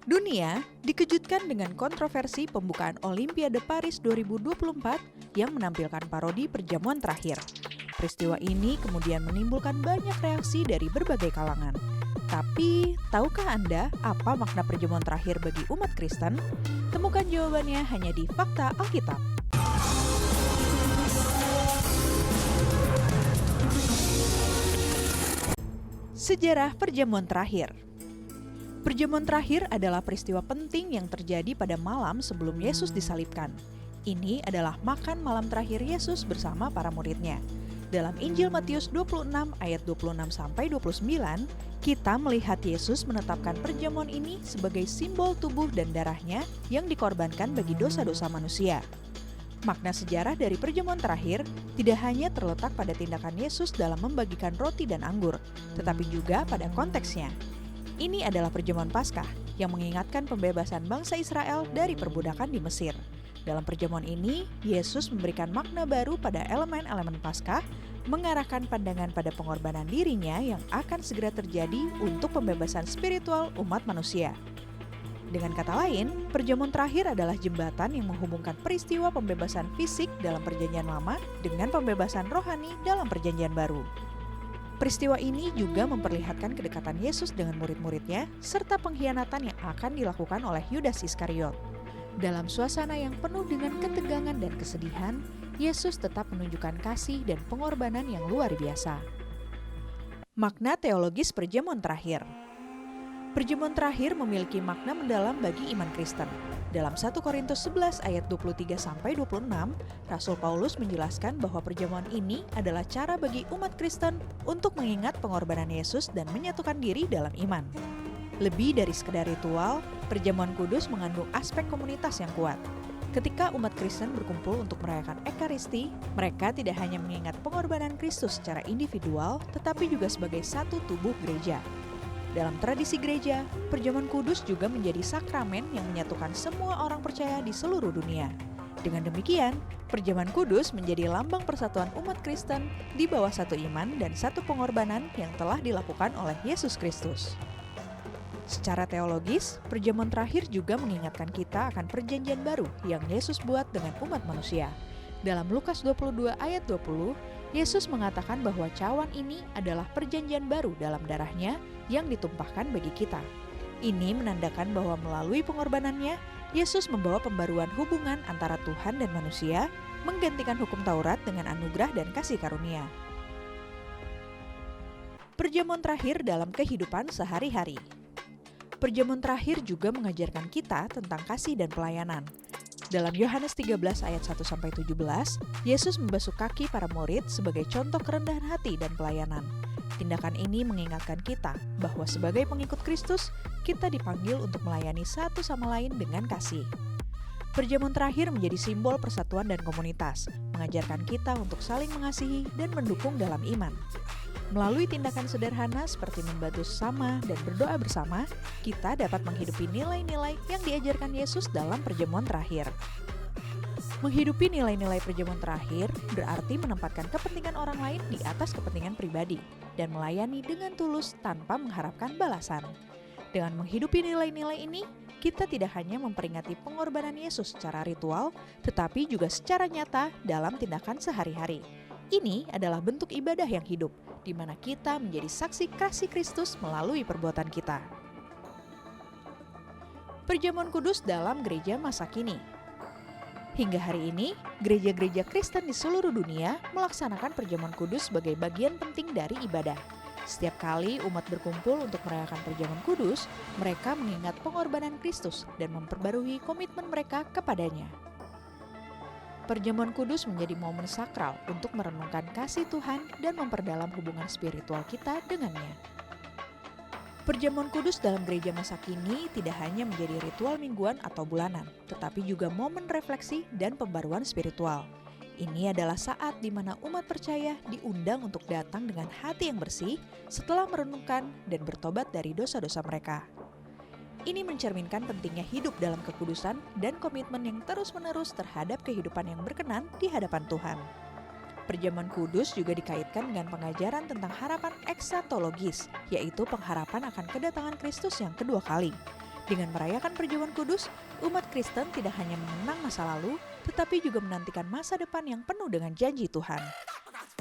Dunia dikejutkan dengan kontroversi pembukaan Olimpiade Paris 2024 yang menampilkan parodi perjamuan terakhir. Peristiwa ini kemudian menimbulkan banyak reaksi dari berbagai kalangan. Tapi, tahukah Anda apa makna perjamuan terakhir bagi umat Kristen? Temukan jawabannya hanya di Fakta Alkitab. Sejarah perjamuan terakhir. Perjamuan terakhir adalah peristiwa penting yang terjadi pada malam sebelum Yesus disalibkan. Ini adalah makan malam terakhir Yesus bersama para muridnya. Dalam Injil Matius 26 ayat 26-29, kita melihat Yesus menetapkan perjamuan ini sebagai simbol tubuh dan darahnya yang dikorbankan bagi dosa-dosa manusia. Makna sejarah dari perjamuan terakhir tidak hanya terletak pada tindakan Yesus dalam membagikan roti dan anggur, tetapi juga pada konteksnya. Ini adalah perjamuan Paskah yang mengingatkan pembebasan bangsa Israel dari perbudakan di Mesir. Dalam perjamuan ini, Yesus memberikan makna baru pada elemen-elemen Paskah, mengarahkan pandangan pada pengorbanan dirinya yang akan segera terjadi untuk pembebasan spiritual umat manusia. Dengan kata lain, perjamuan terakhir adalah jembatan yang menghubungkan peristiwa pembebasan fisik dalam Perjanjian Lama dengan pembebasan rohani dalam Perjanjian Baru. Peristiwa ini juga memperlihatkan kedekatan Yesus dengan murid-muridnya serta pengkhianatan yang akan dilakukan oleh Yudas Iskariot. Dalam suasana yang penuh dengan ketegangan dan kesedihan, Yesus tetap menunjukkan kasih dan pengorbanan yang luar biasa. Makna teologis perjamuan terakhir. Perjamuan terakhir memiliki makna mendalam bagi iman Kristen. Dalam 1 Korintus 11 ayat 23-26, Rasul Paulus menjelaskan bahwa perjamuan ini adalah cara bagi umat Kristen untuk mengingat pengorbanan Yesus dan menyatukan diri dalam iman. Lebih dari sekedar ritual, perjamuan kudus mengandung aspek komunitas yang kuat. Ketika umat Kristen berkumpul untuk merayakan Ekaristi, mereka tidak hanya mengingat pengorbanan Kristus secara individual, tetapi juga sebagai satu tubuh gereja. Dalam tradisi gereja, perjamuan kudus juga menjadi sakramen yang menyatukan semua orang percaya di seluruh dunia. Dengan demikian, perjamuan kudus menjadi lambang persatuan umat Kristen di bawah satu iman dan satu pengorbanan yang telah dilakukan oleh Yesus Kristus. Secara teologis, perjamuan terakhir juga mengingatkan kita akan perjanjian baru yang Yesus buat dengan umat manusia. Dalam Lukas 22 ayat 20, Yesus mengatakan bahwa cawan ini adalah perjanjian baru dalam darahnya yang ditumpahkan bagi kita. Ini menandakan bahwa melalui pengorbanannya, Yesus membawa pembaruan hubungan antara Tuhan dan manusia, menggantikan hukum Taurat dengan anugerah dan kasih karunia. Perjamuan terakhir dalam kehidupan sehari-hari. Perjamuan terakhir juga mengajarkan kita tentang kasih dan pelayanan. Dalam Yohanes 13 ayat 1-17, Yesus membasuh kaki para murid sebagai contoh kerendahan hati dan pelayanan. Tindakan ini mengingatkan kita bahwa sebagai pengikut Kristus, kita dipanggil untuk melayani satu sama lain dengan kasih. Perjamuan terakhir menjadi simbol persatuan dan komunitas, mengajarkan kita untuk saling mengasihi dan mendukung dalam iman. Melalui tindakan sederhana seperti membantu sesama dan berdoa bersama, kita dapat menghidupi nilai-nilai yang diajarkan Yesus dalam perjamuan terakhir. Menghidupi nilai-nilai perjamuan terakhir berarti menempatkan kepentingan orang lain di atas kepentingan pribadi dan melayani dengan tulus tanpa mengharapkan balasan. Dengan menghidupi nilai-nilai ini, kita tidak hanya memperingati pengorbanan Yesus secara ritual, tetapi juga secara nyata dalam tindakan sehari-hari. Ini adalah bentuk ibadah yang hidup, di mana kita menjadi saksi kasih Kristus melalui perbuatan kita. Perjamuan kudus dalam gereja masa kini. Hingga hari ini, gereja-gereja Kristen di seluruh dunia melaksanakan perjamuan kudus sebagai bagian penting dari ibadah. Setiap kali umat berkumpul untuk merayakan perjamuan kudus, mereka mengingat pengorbanan Kristus dan memperbarui komitmen mereka kepadanya. Perjamuan kudus menjadi momen sakral untuk merenungkan kasih Tuhan dan memperdalam hubungan spiritual kita dengannya. Perjamuan kudus dalam gereja masa kini tidak hanya menjadi ritual mingguan atau bulanan, tetapi juga momen refleksi dan pembaruan spiritual. Ini adalah saat di mana umat percaya diundang untuk datang dengan hati yang bersih setelah merenungkan dan bertobat dari dosa-dosa mereka. Ini mencerminkan pentingnya hidup dalam kekudusan dan komitmen yang terus-menerus terhadap kehidupan yang berkenan di hadapan Tuhan. Perjamuan kudus juga dikaitkan dengan pengajaran tentang harapan eksatologis, yaitu pengharapan akan kedatangan Kristus yang kedua kali. Dengan merayakan perjamuan kudus, umat Kristen tidak hanya mengenang masa lalu, tetapi juga menantikan masa depan yang penuh dengan janji Tuhan.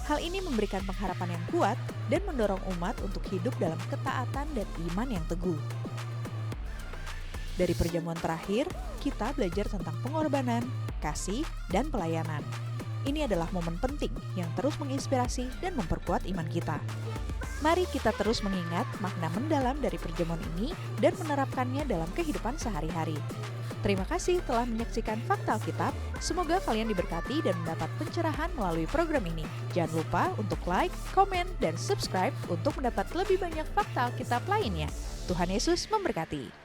Hal ini memberikan pengharapan yang kuat dan mendorong umat untuk hidup dalam ketaatan dan iman yang teguh. Dari perjamuan terakhir, kita belajar tentang pengorbanan, kasih, dan pelayanan. Ini adalah momen penting yang terus menginspirasi dan memperkuat iman kita. Mari kita terus mengingat makna mendalam dari perjamuan ini dan menerapkannya dalam kehidupan sehari-hari. Terima kasih telah menyaksikan Fakta Alkitab. Semoga kalian diberkati dan mendapat pencerahan melalui program ini. Jangan lupa untuk like, komen, dan subscribe untuk mendapat lebih banyak Fakta Alkitab lainnya. Tuhan Yesus memberkati.